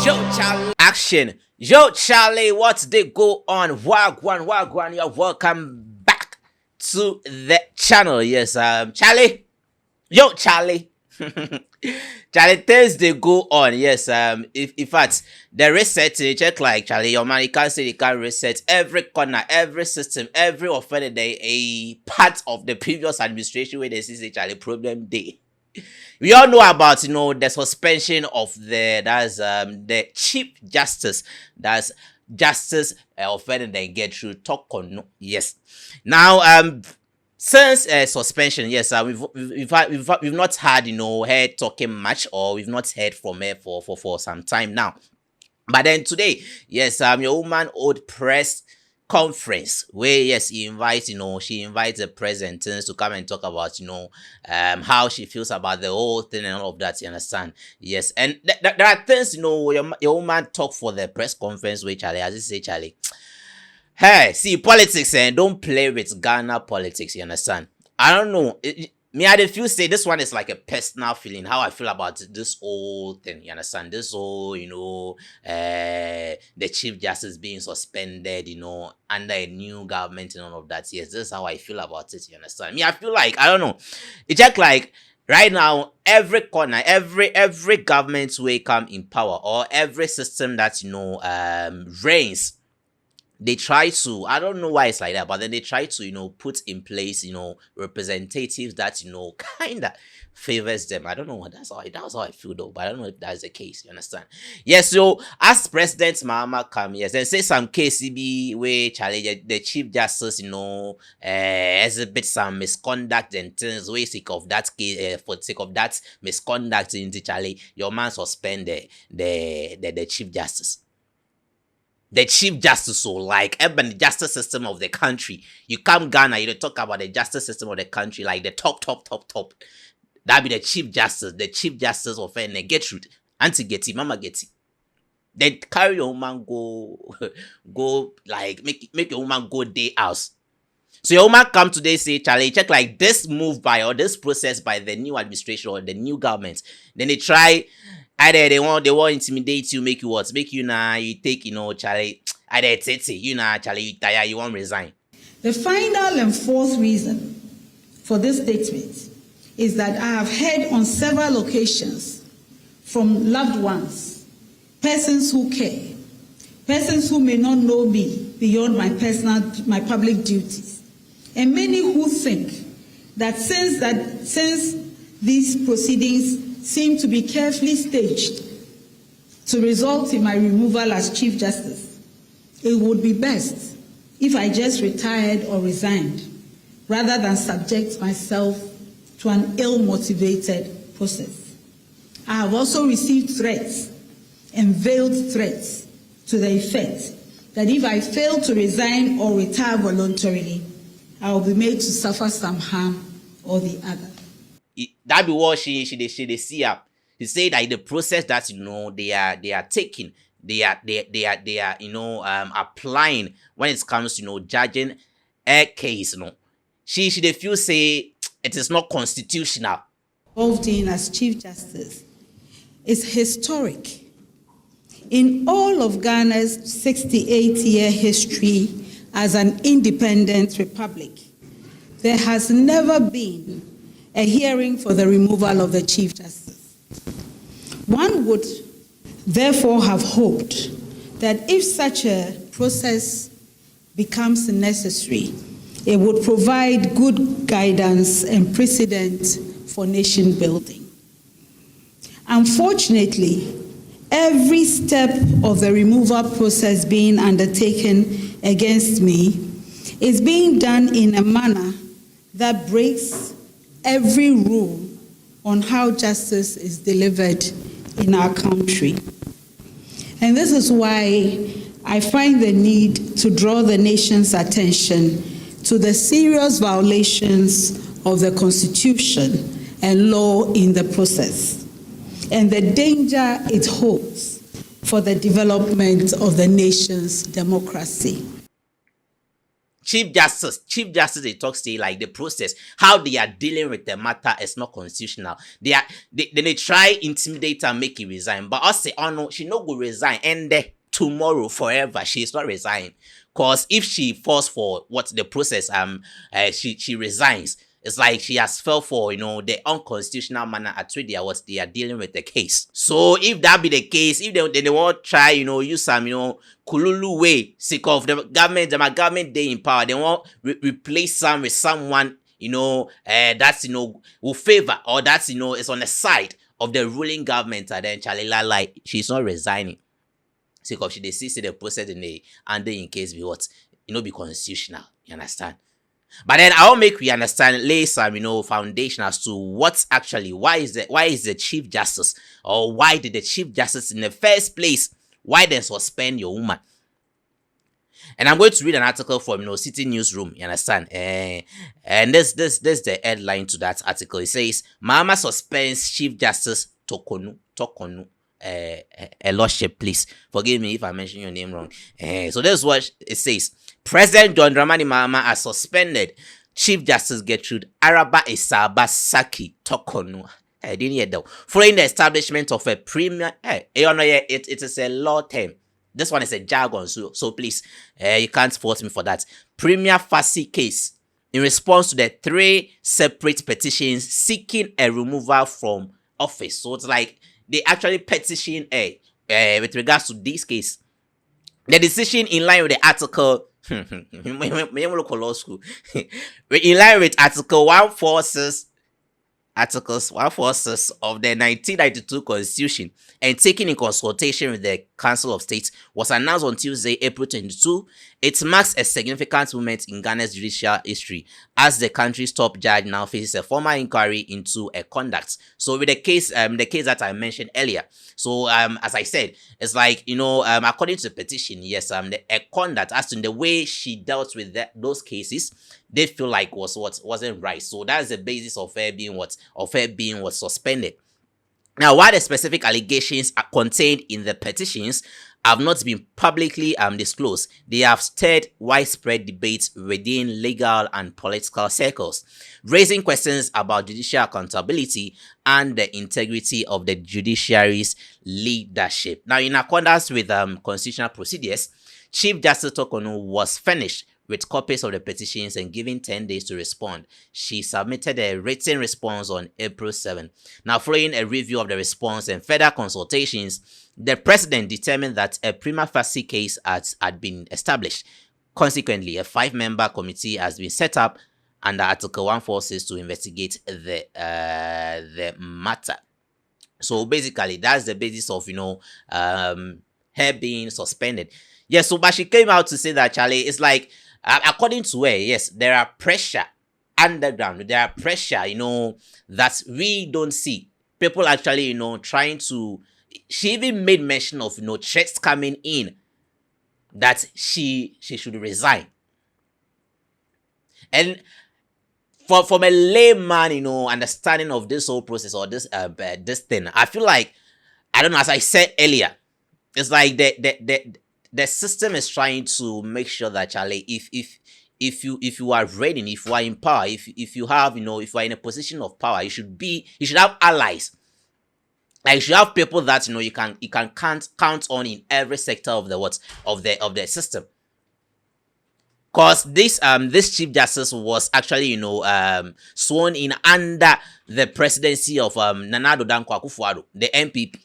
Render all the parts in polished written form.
Yo, Charlie. Action. Yo, Charlie, what's the go on? Wagwan. You're welcome back to the channel. Yes, Charlie. Yo, Charlie. Charlie, things they go on. Yes, if in fact the reset check like Charlie, your man, you can't say you can't reset every corner, every system, every offender day, a part of the previous administration where they see Charlie problem day. We all know about, the suspension of the Chief Justice, that's Justice Gertrude Torkornoo. Yes. Now, since suspension, yes, we've not had, her talking much, or we've not heard from her for some time now. But then today, yes, your woman old press conference where yes she invites the president to come and talk about how she feels about the whole thing and all of that, you understand. Yes, and there are things your woman talk for the press conference where Charlie, as you say, Charlie, hey, see, politics and don't play with Ghana politics, you understand. I don't know, me, I feel say this one is like a personal feeling, how I feel about this whole thing, you understand? This whole, the Chief Justice being suspended, under a new government and all of that. Yes, this is how I feel about it, you understand? Me, I feel like, I don't know, it's just like, right now, every corner, every government will come in power, or every system that, reigns, they try to, I don't know why it's like that, but then they try to, put in place, representatives that, kind of favors them. I don't know what that's how I feel though, but I don't know if that's the case, you understand? Yes, so as President Mahama come, yes, then say some KCB where Charlie, the Chief Justice, exhibit some misconduct and things, way sick of that case, for the sake of that misconduct in Charlie, your man suspend the Chief Justice. The Chief Justice, so like even the justice system of the country. You come Ghana, you talk about the justice system of the country, like the top. That be the Chief Justice of Gertrude, Auntie Getty, Mama Getty. Then carry your woman go like make your woman go day house. So your woman come today say, Charlie, check like this move by or this process by the new administration or the new government. Then they try. Either they want intimidate you, make you what? Make you you take, Charlie, either Charlie, you tire, you want resign. The final and fourth reason for this statement is that I have heard on several occasions from loved ones, persons who care, persons who may not know me beyond my public duties, and many who think that since these proceedings seem to be carefully staged to result in my removal as Chief Justice, it would be best if I just retired or resigned rather than subject myself to an ill-motivated process. I have also received threats and veiled threats to the effect that if I fail to resign or retire voluntarily, I will be made to suffer some harm or the other. That be what she see up. She say that the process that they are taking, they are applying when it comes to judging a case, she feel say it is not constitutional. Involved in as Chief Justice is historic. In all of Ghana's 68-year history as an independent republic, there has never been a hearing for the removal of the Chief Justice. One would therefore have hoped that if such a process becomes necessary, it would provide good guidance and precedent for nation building. Unfortunately, every step of the removal process being undertaken against me is being done in a manner that breaks every rule on how justice is delivered in our country. And this is why I find the need to draw the nation's attention to the serious violations of the Constitution and law in the process, and the danger it holds for the development of the nation's democracy. Chief Justice, they talk say like the process, how they are dealing with the matter is not constitutional. They try intimidate and make it resign. But us say, oh no, she no go resign. And tomorrow forever, she's not resigning. Cause if she falls for what the process, she resigns. It's like she has fell for, the unconstitutional manner at which they are dealing with the case. So if that be the case, if they won't try, use some, kululu way, sick of the government day in power, they won't replace some with someone, that's, will favor, or that's, is on the side of the ruling government, and then Chalila, like, she's not resigning. Sick of she they see the process in case be what, be constitutional. You understand? But then I'll make we understand, lay some, foundation as to what's actually, why is the Chief Justice, or why did the Chief Justice in the first place, why then suspend your woman? And I'm going to read an article from, City Newsroom, you understand? And this the headline to that article. It says, Mama suspends Chief Justice Torkornoo. A lordship, please forgive me if I mention your name wrong. So this is what it says. President John Dramani Mahama has suspended Chief Justice Gertrude Isaba Saki Torkornoo. I didn't hear that. Following the establishment of a premier, it is a law term. This one is a jargon, so please, you can't fault me for that. Premier Fasi case in response to the 3 separate petitions seeking a removal from office. So it's like they actually petition with regards to this case. The decision in line with the article law school. In line with Article 146 of the 1992 Constitution and taken in consultation with the Council of State, was announced on Tuesday, April 22. It marks a significant moment in Ghana's judicial history as the country's top judge now faces a formal inquiry into a conduct. So with the case that I mentioned earlier, so as I said, it's like, according to the petition, yes, a conduct as to the way she dealt with those cases, they feel like wasn't right. So that's the basis of her being suspended. Now, while the specific allegations are contained in the petitions have not been publicly disclosed, they have stirred widespread debates within legal and political circles, raising questions about judicial accountability and the integrity of the judiciary's leadership. Now, in accordance with constitutional procedures, Chief Justice Torkornoo was furnished with copies of the petitions and given 10 days to respond. She submitted a written response on April 7. Now, following a review of the response and further consultations, the president determined that a prima facie case had been established. Consequently, a 5-member committee has been set up under Article 146 to investigate the matter. So basically, that's the basis of her being suspended. Yes, so but she came out to say that, Charlie, it's like, according to her, yes, there are pressure underground. There are pressure, that we don't see. People actually, trying to. She even made mention of, threats coming in that she should resign. And from a layman, understanding of this whole process or this thing, I feel like, I don't know, as I said earlier, it's like the system is trying to make sure that, Charlie, if you are reigning, if you are in power, if you have, if you are in a position of power, you should have allies. Like, you should have people that you can count on in every sector of the system. Cause this Chief Justice was actually sworn in under the presidency of Nana Addo Dankwa Akufo-Addo, the NPP.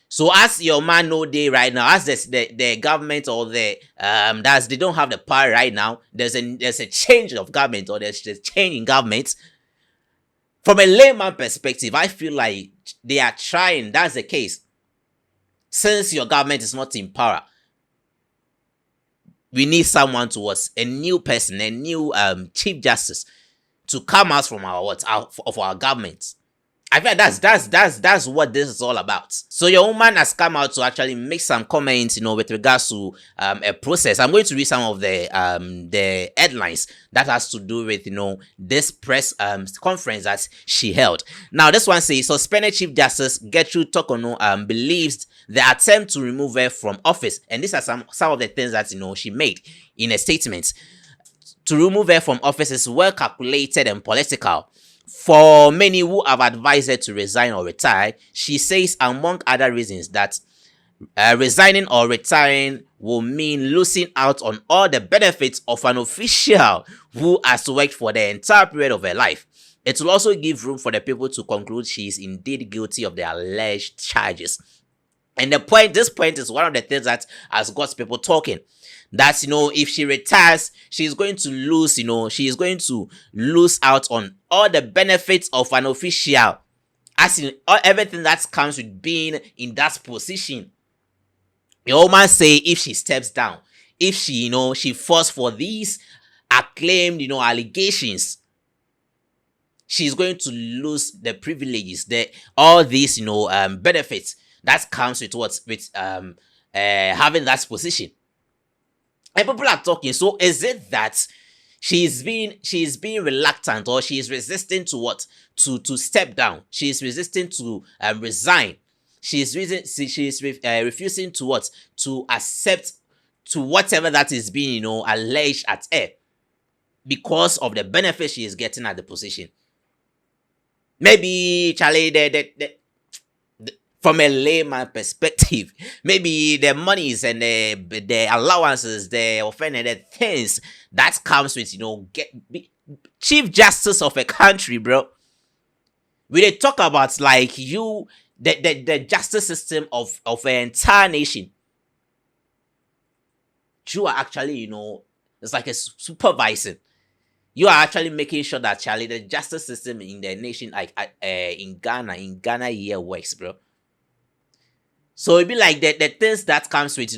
So as your man no day right now, as the government or they don't have the power right now, there's a change of government, or there's a change in government. From a layman perspective, I feel like they are trying, that's the case. Since your government is not in power, we need someone towards a new person, a new Chief Justice to come out from our government. I feel like that's what this is all about. So your woman has come out to actually make some comments, with regards to a process. I'm going to read some of the headlines that has to do with this press conference that she held. Now this one says, suspended Chief Justice Gertrude Torkornoo believes the attempt to remove her from office, and these are some of the things that she made in a statement. to remove her from office is well calculated and political. For many who have advised her to resign or retire, she says, among other reasons, that resigning or retiring will mean losing out on all the benefits of an official who has worked for the entire period of her life. It will also give room for the people to conclude she is indeed guilty of the alleged charges. And this point is one of the things that has got people talking. That, if she retires, she's going to lose, she is going to lose out on all the benefits of an official. As in everything that comes with being in that position. The woman say if she steps down, if she, she falls for these acclaimed, allegations, she's going to lose the privileges, all these, benefits that comes with having that position. And people are talking. So is it that she's being reluctant, or she is resisting to what? To step down. She is resisting to resign. She is refusing to what? To accept to whatever that is being, alleged at her, because of the benefit she is getting at the position. Maybe, Charlie, from a layman perspective, maybe the monies and the allowances, the offended things that comes with, chief justice of a country, bro. We dey talk about like the justice system of an entire nation. You are actually, it's like a supervising. You are actually making sure that, Charlie, the justice system in the nation, like in Ghana here works, bro. So it be like the things that comes with,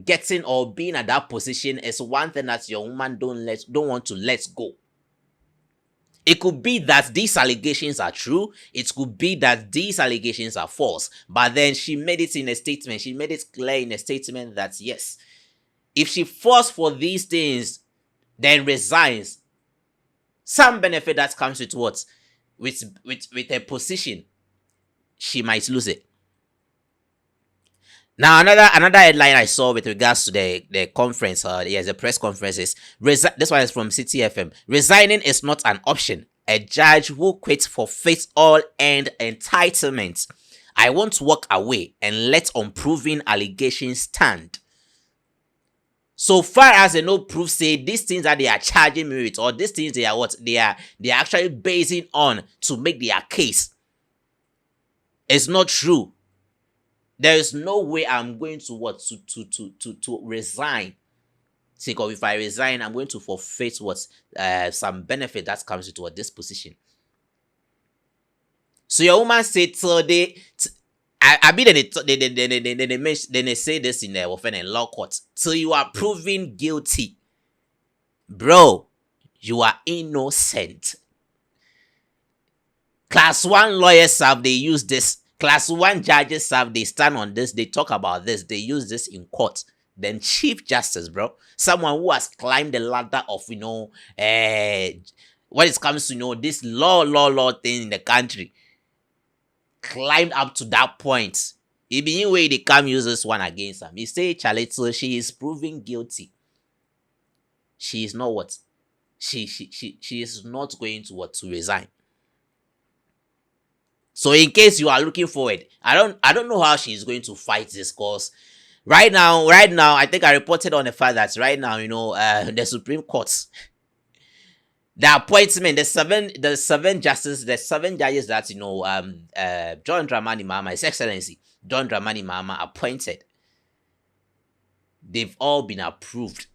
getting or being at that position is one thing that your woman don't want to let go. It could be that these allegations are true. It could be that these allegations are false. But then she made it in a statement. She made it clear in a statement that yes, if she falls for these things, then resigns, some benefit that comes with what? With a position, she might lose it. Now, another headline I saw with regards to the conference, the press conference is, this one is from City FM. Resigning is not an option. A judge who quits forfeits all earned entitlements. I want to walk away and let unproven allegations stand. So far as no proof say these things that they are charging me with, or these things they are actually basing on to make their case, it's not true. There is no way I'm going to resign. See, because if I resign, I'm going to forfeit some benefit that comes with this position. So your woman said till they say this in the offending law court. Till you are proven guilty, bro, you are innocent. Class 1 lawyers have they use this. Class 1 judges have they stand on this. They talk about this. They use this in court. Then Chief Justice, bro, someone who has climbed the ladder of when it comes to this law thing in the country, climbed up to that point. If any way they come use this one against him, he say, Charlie, so she is proven guilty. She is not what? She is not going to resign. So in case you are looking forward, I don't know how she is going to fight this cause. Right now, I think I reported on the fact that right now, the Supreme Court, the appointment, the seven judges that John Dramani Mahama, His Excellency John Dramani Mahama appointed, they've all been approved.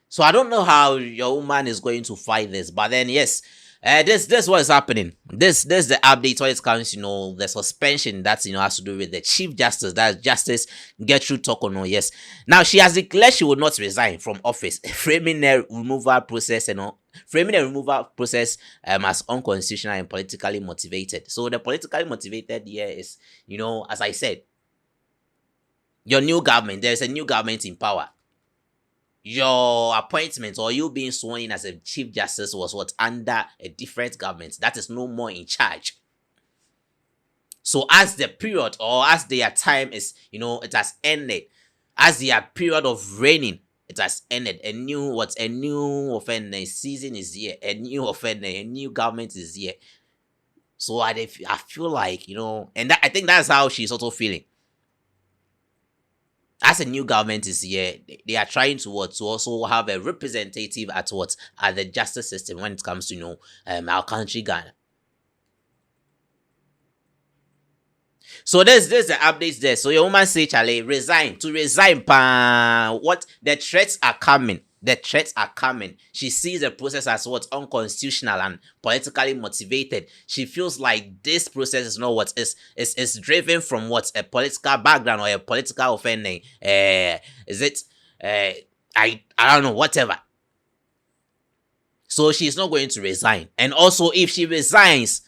So I don't know how your woman is going to fight this, but then yes, this what is happening. This the update when it comes, the suspension that has to do with the Chief Justice, that's Justice Gertrude Torkornoo. Yes. Now she has declared she will not resign from office, framing the removal process as unconstitutional and politically motivated. So the politically motivated here is, as I said, your new government, there's a new government in power. Your appointment or you being sworn in as a Chief Justice was under a different government that is no more in charge. So as the period or as their time is, it has ended, as their period of reigning It has ended. A new offender season is here. A new offender, a new government is here. So I feel like, and I think that's how she's also feeling. As a new government is here, they are trying to also have a representative at the justice system when it comes to our country, Ghana. So there's the updates there. So your woman say, Charlie, resign. To resign, what the threats are coming. The threats are coming. She sees the process as unconstitutional and politically motivated. She feels like this process is not is driven from a political background or a political offending. Is it? I don't know, whatever. So she's not going to resign. And also, if she resigns,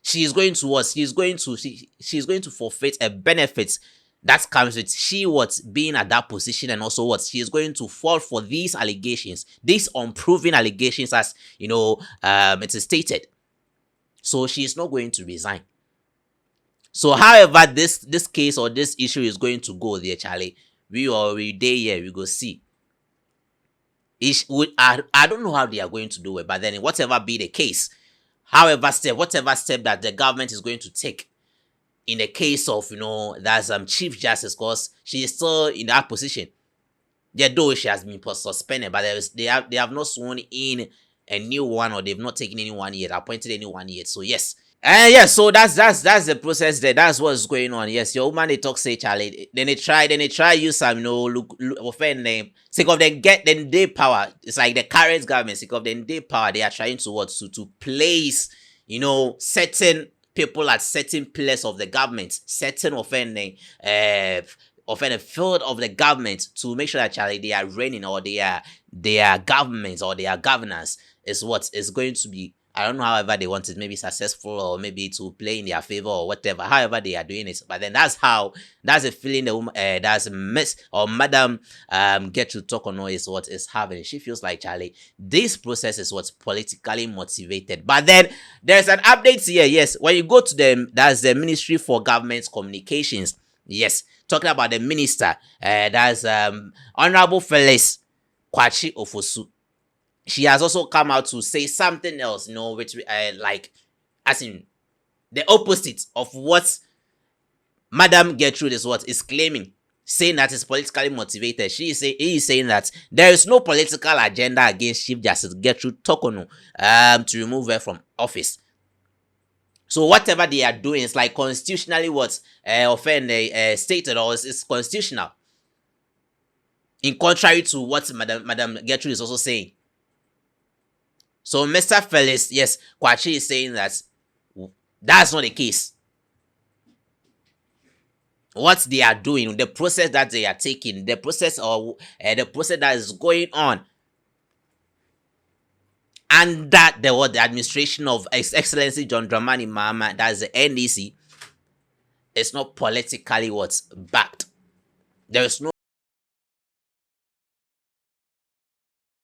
she's going to forfeit a benefit that comes with she being at that position, and also she is going to fall for these allegations, these unproven allegations, as it is stated. So she is not going to resign. So however this case or this issue is going to go there, Charlie, we day here, we go see. I don't know how they are going to do it, but then whatever be the case, whatever step that the government is going to take in the case of that's Chief Justice, because she is still in that position. Though she has been suspended, but they have not sworn in a new one, or they've not taken anyone yet, appointed anyone yet. So yes. So that's the process there. That's what's going on. Yes, your woman they talk say, Charlie. Then they try use some look offend them. Sick of them then they power. It's like the current government, sick of them they power. They are trying to place certain people at certain place of the government, certain offending field of the government, to make sure that, Charlie, they are reigning, or their governments or their governance is going to be, I don't know, however they want it, maybe successful, or maybe to play in their favor, or whatever, however they are doing it. But then that's the feeling the woman, that's Miss or Madam Gertrude Torkornoo is having. She feels like, Charlie, this process is politically motivated. But then there's an update here. Yes, when you go to them, that's the Ministry for Government Communications. Yes, talking about the minister, that's Honorable Phyllis Kwachi Ofosu. She has also come out to say something else, which like, as in the opposite of what Madam Gertrude is claiming, saying that it's politically motivated. He is saying that there is no political agenda against Chief Justice Gertrude Torkornoo to remove her from office. So whatever they are doing is like constitutionally stated, or is constitutional, in contrary to what Madam Gertrude is also saying. So Mr. Phyllis, yes, Kwachi is saying that that's not the case. What they are doing, the process that they are taking, the process that is going on, and that the administration of His Excellency John Dramani Mahama, that's the NDC, is not politically backed. There is no